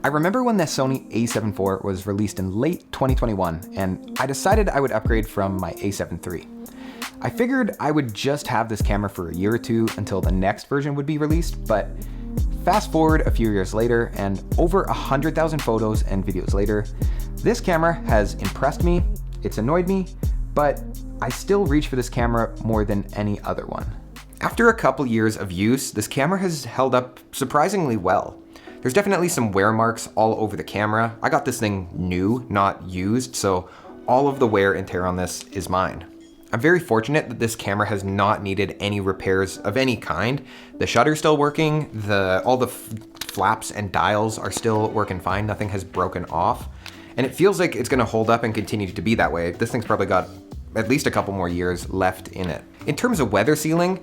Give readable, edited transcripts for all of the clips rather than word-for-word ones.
I remember when the Sony A7 IV was released in late 2021, and I decided I would upgrade from my A7 III. I figured I would just have this camera for a year or two until the next version would be released, but fast forward a few years later, and over 100,000 photos and videos later, this camera has impressed me, it's annoyed me, but I still reach for this camera more than any other one. After a couple years of use, this camera has held up surprisingly well. There's definitely some wear marks all over the camera. I got this thing new, not used, so all of the wear and tear on this is mine. I'm very fortunate that this camera has not needed any repairs of any kind. The shutter's still working, all the flaps and dials are still working fine, nothing has broken off. And it feels like it's gonna hold up and continue to be that way. This thing's probably got at least a couple more years left in it. In terms of weather sealing,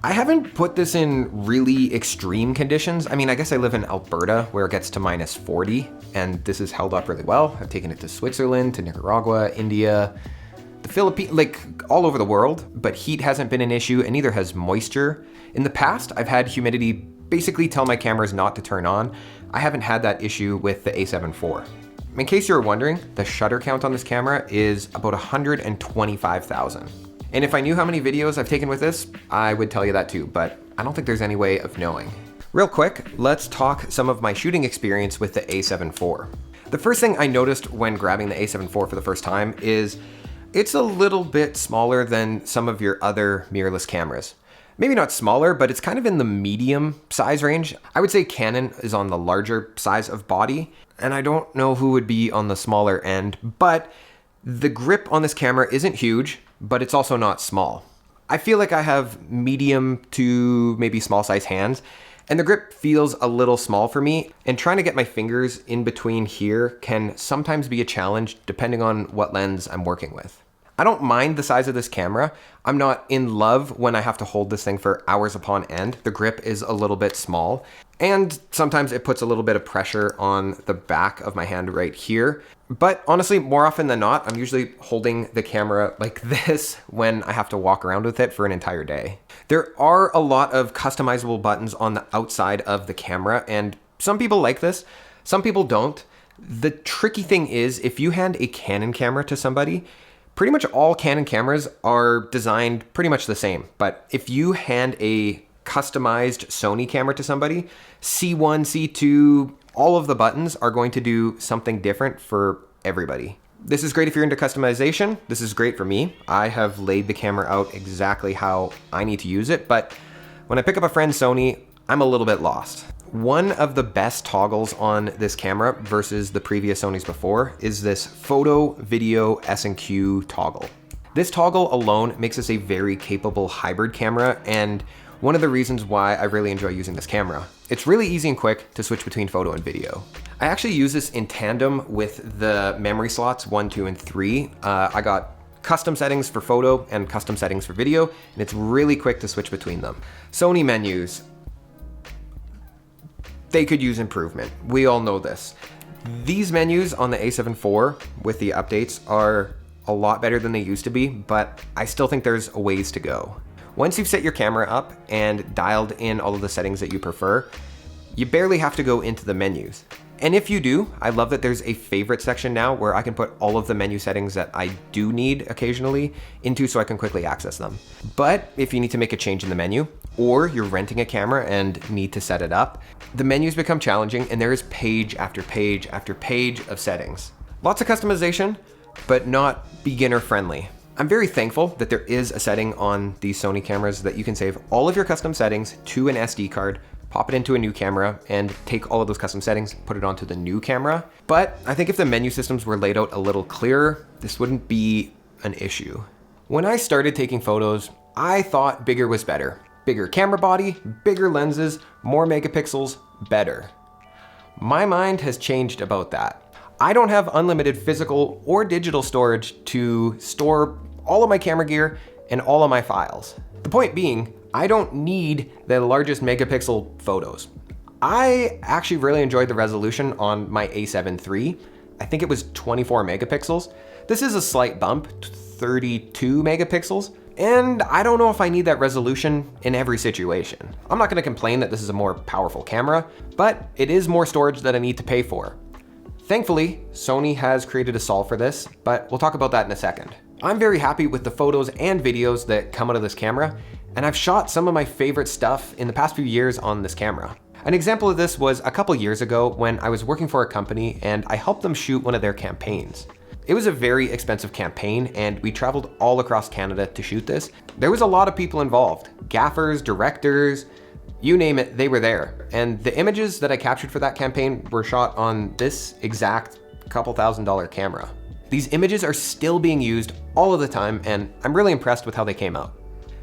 I haven't put this in really extreme conditions. I mean, I guess I live in Alberta where it gets to -40 and this has held up really well. I've taken it to Switzerland, to Nicaragua, India, the Philippines, like all over the world, but heat hasn't been an issue and neither has moisture. In the past, I've had humidity basically tell my cameras not to turn on. I haven't had that issue with the A7 IV. In case you were wondering, the shutter count on this camera is about 125,000. And if I knew how many videos I've taken with this, I would tell you that too, but I don't think there's any way of knowing. Real quick, let's talk some of my shooting experience with the A7 IV. The first thing I noticed when grabbing the A7 IV for the first time is it's a little bit smaller than some of your other mirrorless cameras. Maybe not smaller, but it's kind of in the medium size range. I would say Canon is on the larger size of body, and I don't know who would be on the smaller end, but the grip on this camera isn't huge, but it's also not small. I feel like I have medium to maybe small size hands, and the grip feels a little small for me, and trying to get my fingers in between here can sometimes be a challenge depending on what lens I'm working with. I don't mind the size of this camera. I'm not in love when I have to hold this thing for hours upon end. The grip is a little bit small, and sometimes it puts a little bit of pressure on the back of my hand right here. But honestly, more often than not, I'm usually holding the camera like this when I have to walk around with it for an entire day. There are a lot of customizable buttons on the outside of the camera, and some people like this, some people don't. The tricky thing is, if you hand a Canon camera to somebody, pretty much all Canon cameras are designed pretty much the same. But if you hand a customized Sony camera to somebody, C1, C2, all of the buttons are going to do something different for everybody. This is great if you're into customization. This is great for me. I have laid the camera out exactly how I need to use it, but when I pick up a friend's Sony, I'm a little bit lost. One of the best toggles on this camera versus the previous Sonys before is this photo, video, S&Q toggle. This toggle alone makes this a very capable hybrid camera, and one of the reasons why I really enjoy using this camera. It's really easy and quick to switch between photo and video. I actually use this in tandem with the memory slots 1, 2, and 3. I got custom settings for photo and custom settings for video, and it's really quick to switch between them. Sony menus, they could use improvement. We all know this. These menus on the A7 IV with the updates are a lot better than they used to be, but I still think there's a ways to go. Once you've set your camera up and dialed in all of the settings that you prefer, you barely have to go into the menus. And if you do, I love that there's a favorite section now where I can put all of the menu settings that I do need occasionally into so I can quickly access them. But if you need to make a change in the menu, or you're renting a camera and need to set it up, the menus become challenging and there is page after page after page of settings. Lots of customization, but not beginner friendly. I'm very thankful that there is a setting on these Sony cameras that you can save all of your custom settings to an SD card, pop it into a new camera, and take all of those custom settings, put it onto the new camera. But I think if the menu systems were laid out a little clearer, this wouldn't be an issue. When I started taking photos, I thought bigger was better. Bigger camera body, bigger lenses, more megapixels, better. My mind has changed about that. I don't have unlimited physical or digital storage to store all of my camera gear and all of my files. The point being, I don't need the largest megapixel photos. I actually really enjoyed the resolution on my A7 III. I think it was 24 megapixels. This is a slight bump, 32 megapixels. And I don't know if I need that resolution in every situation. I'm not gonna complain that this is a more powerful camera, but it is more storage that I need to pay for. Thankfully, Sony has created a solve for this, but we'll talk about that in a second. I'm very happy with the photos and videos that come out of this camera, and I've shot some of my favorite stuff in the past few years on this camera. An example of this was a couple years ago when I was working for a company and I helped them shoot one of their campaigns. It was a very expensive campaign and we traveled all across Canada to shoot this. There was a lot of people involved, gaffers, directors, you name it, they were there. And the images that I captured for that campaign were shot on this exact couple $1,000 camera. These images are still being used all of the time and I'm really impressed with how they came out.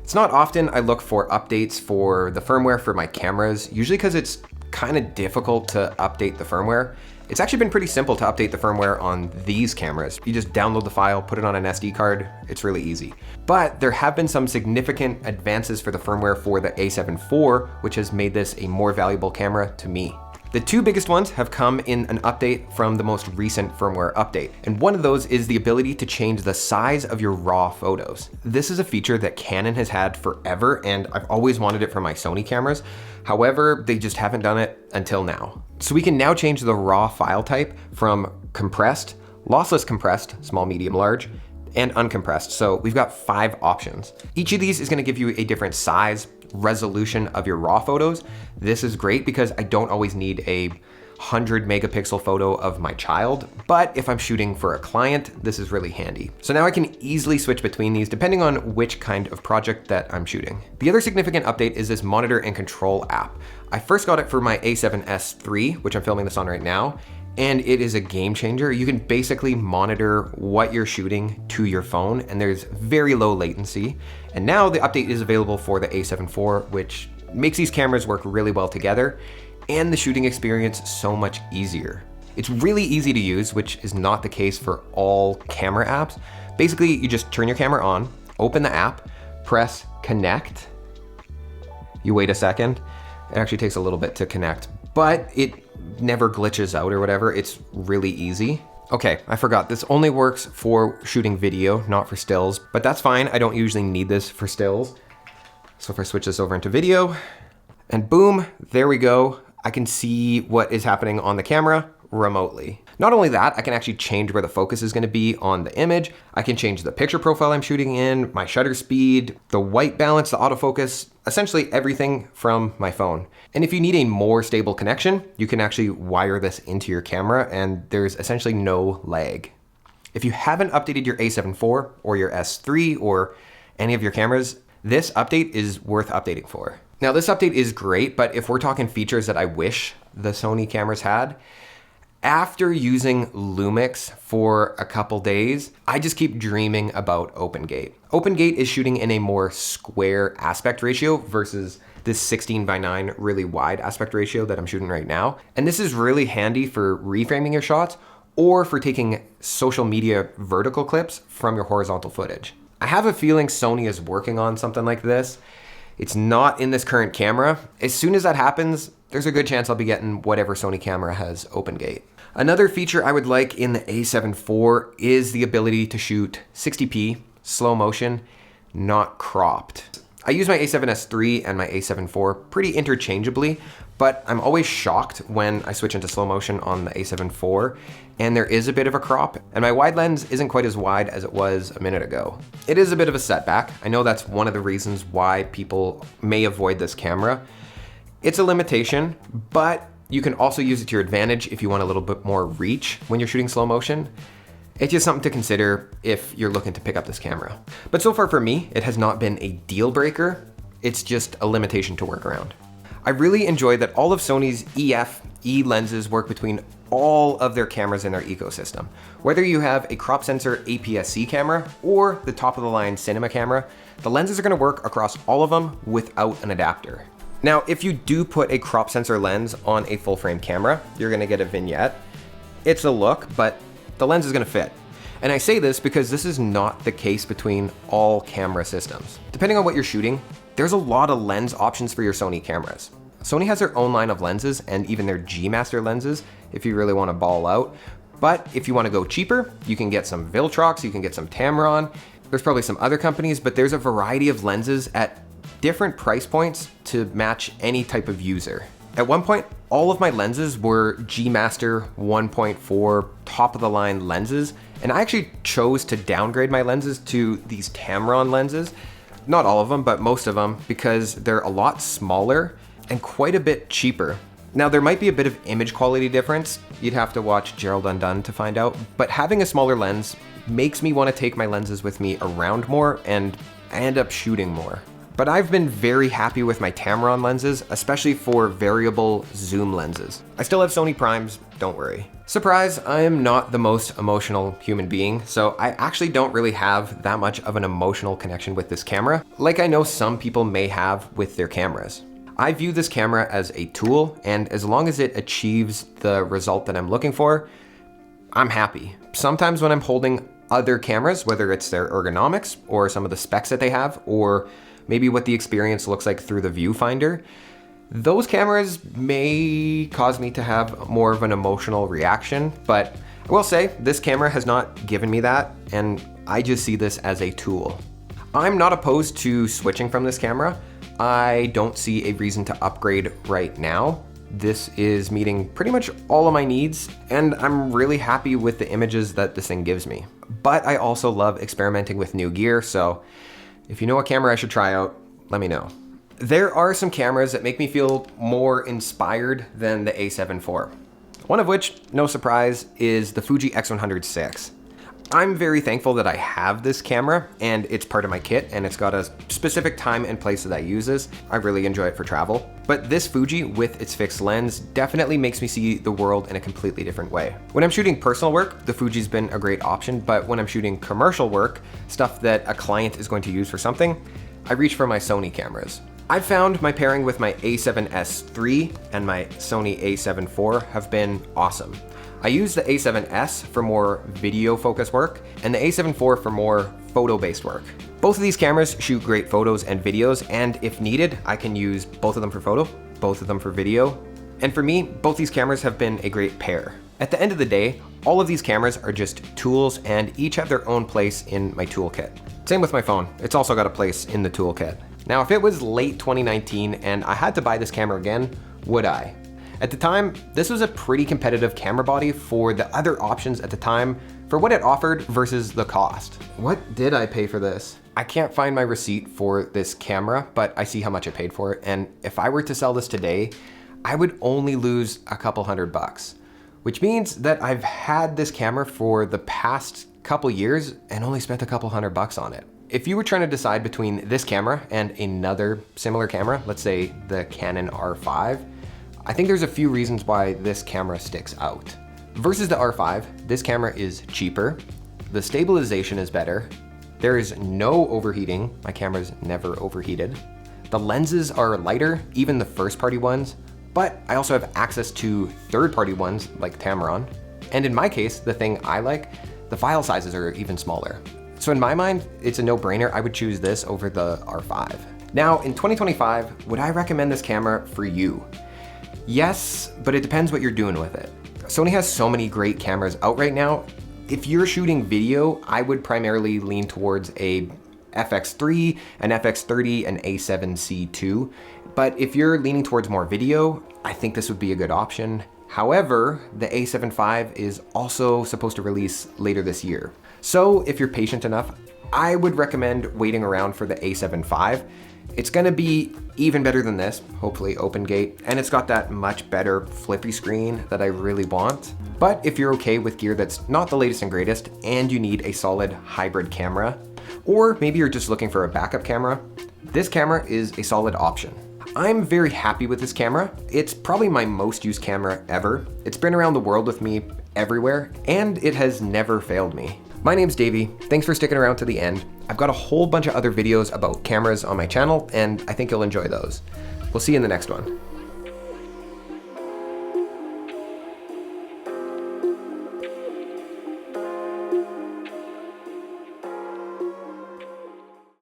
It's not often I look for updates for the firmware for my cameras, usually because it's kind of difficult to update the firmware. It's actually been pretty simple to update the firmware on these cameras. You just download the file, put it on an SD card, it's really easy. But there have been some significant advances for the firmware for the A7 IV, which has made this a more valuable camera to me. The two biggest ones have come in an update from the most recent firmware update. And one of those is the ability to change the size of your raw photos. This is a feature that Canon has had forever, and I've always wanted it for my Sony cameras. However, they just haven't done it until now. So we can now change the raw file type from compressed, lossless compressed, small, medium, large, and uncompressed. So we've got 5 options. Each of these is gonna give you a different size, resolution of your raw photos. This is great because I don't always need a 100 megapixel photo of my child, but if I'm shooting for a client, this is really handy. So now I can easily switch between these depending on which kind of project that I'm shooting. The other significant update is this monitor and control app. I first got it for my A7S III, which I'm filming this on right now, and it is a game changer. You can basically monitor what you're shooting to your phone, and there's very low latency. And now the update is available for the A7 IV, which makes these cameras work really well together, and the shooting experience so much easier. It's really easy to use, which is not the case for all camera apps. Basically, you just turn your camera on, open the app, press connect. You wait a second. It actually takes a little bit to connect, but it never glitches out or whatever. It's really easy. Okay, I forgot. This only works for shooting video, not for stills, but that's fine. I don't usually need this for stills. So if I switch this over into video, and boom, there we go. I can see what is happening on the camera remotely. Not only that, I can actually change where the focus is gonna be on the image. I can change the picture profile I'm shooting in, my shutter speed, the white balance, the autofocus, essentially everything from my phone. And if you need a more stable connection, you can actually wire this into your camera and there's essentially no lag. If you haven't updated your A7 IV or your S3 or any of your cameras, this update is worth updating for. Now this update is great, but if we're talking features that I wish the Sony cameras had, after using Lumix for a couple days, I just keep dreaming about OpenGate. OpenGate is shooting in a more square aspect ratio versus this 16:9 really wide aspect ratio that I'm shooting right now. And this is really handy for reframing your shots or for taking social media vertical clips from your horizontal footage. I have a feeling Sony is working on something like this. It's not in this current camera. As soon as that happens, there's a good chance I'll be getting whatever Sony camera has OpenGate. Another feature I would like in the A7 IV is the ability to shoot 60p, slow motion, not cropped. I use my A7S III and my A7 IV pretty interchangeably, but I'm always shocked when I switch into slow motion on the A7 IV, and there is a bit of a crop, and my wide lens isn't quite as wide as it was a minute ago. It is a bit of a setback. I know that's one of the reasons why people may avoid this camera. It's a limitation, but you can also use it to your advantage if you want a little bit more reach when you're shooting slow motion. It's just something to consider if you're looking to pick up this camera. But so far for me, it has not been a deal breaker. It's just a limitation to work around. I really enjoy that all of Sony's EF/E lenses work between all of their cameras in their ecosystem. Whether you have a crop sensor APS-C camera or the top of the line cinema camera, the lenses are gonna work across all of them without an adapter. Now, if you do put a crop sensor lens on a full frame camera, you're gonna get a vignette. It's a look, but the lens is gonna fit. And I say this because this is not the case between all camera systems. Depending on what you're shooting, there's a lot of lens options for your Sony cameras. Sony has their own line of lenses and even their G Master lenses if you really want to ball out. But if you want to go cheaper, you can get some Viltrox, you can get some Tamron. There's probably some other companies, but there's a variety of lenses at different price points to match any type of user. At one point, all of my lenses were G Master 1.4 top of the line lenses, and I actually chose to downgrade my lenses to these Tamron lenses. Not all of them, but most of them, because they're a lot smaller and quite a bit cheaper. Now, there might be a bit of image quality difference. You'd have to watch Gerald Undone to find out, but having a smaller lens makes me want to take my lenses with me around more, and I end up shooting more. But I've been very happy with my Tamron lenses, especially for variable zoom lenses. I still have Sony Primes, don't worry. Surprise, I am not the most emotional human being, so I actually don't really have that much of an emotional connection with this camera, like I know some people may have with their cameras. I view this camera as a tool, and as long as it achieves the result that I'm looking for, I'm happy. Sometimes when I'm holding other cameras, whether it's their ergonomics or some of the specs that they have, or maybe what the experience looks like through the viewfinder, those cameras may cause me to have more of an emotional reaction, but I will say this camera has not given me that, and I just see this as a tool. I'm not opposed to switching from this camera. I don't see a reason to upgrade right now. This is meeting pretty much all of my needs, and I'm really happy with the images that this thing gives me. But I also love experimenting with new gear, so if you know a camera I should try out, let me know. There are some cameras that make me feel more inspired than the A7 IV. One of which, no surprise, is the Fuji X100 VI. I'm very thankful that I have this camera, and it's part of my kit, and it's got a specific time and place that I use this. I really enjoy it for travel. But this Fuji with its fixed lens definitely makes me see the world in a completely different way. When I'm shooting personal work, the Fuji's been a great option, but when I'm shooting commercial work, stuff that a client is going to use for something, I reach for my Sony cameras. I've found my pairing with my A7S III and my Sony A7 IV have been awesome. I use the A7S for more video-focused work, and the A7 IV for more photo-based work. Both of these cameras shoot great photos and videos, and if needed, I can use both of them for photo, both of them for video. And for me, both these cameras have been a great pair. At the end of the day, all of these cameras are just tools and each have their own place in my toolkit. Same with my phone, it's also got a place in the toolkit. Now, if it was late 2019 and I had to buy this camera again, would I? At the time, this was a pretty competitive camera body for the other options at the time for what it offered versus the cost. What did I pay for this? I can't find my receipt for this camera, but I see how much I paid for it. And if I were to sell this today, I would only lose a couple $100, which means that I've had this camera for the past couple years and only spent a couple $100 on it. If you were trying to decide between this camera and another similar camera, let's say the Canon R5, I think there's a few reasons why this camera sticks out. Versus the R5, this camera is cheaper, the stabilization is better, there is no overheating, my camera's never overheated, the lenses are lighter, even the first-party ones, but I also have access to third-party ones like Tamron, and in my case, the thing I like, the file sizes are even smaller. So in my mind, it's a no-brainer. I would choose this over the R5. Now, in 2025, would I recommend this camera for you? Yes, but it depends what you're doing with it. Sony has so many great cameras out right now. If you're shooting video, I would primarily lean towards a FX3, an FX30, an A7C II. But if you're leaning towards more video, I think this would be a good option. However, the A7 IV is also supposed to release later this year. So if you're patient enough, I would recommend waiting around for the A7 V. It's gonna be even better than this, hopefully open gate, and it's got that much better flippy screen that I really want. But if you're okay with gear that's not the latest and greatest and you need a solid hybrid camera, or maybe you're just looking for a backup camera, this camera is a solid option. I'm very happy with this camera. It's probably my most used camera ever. It's been around the world with me everywhere, and it has never failed me. My name's Davey. Thanks for sticking around to the end. I've got a whole bunch of other videos about cameras on my channel, and I think you'll enjoy those. We'll see you in the next one.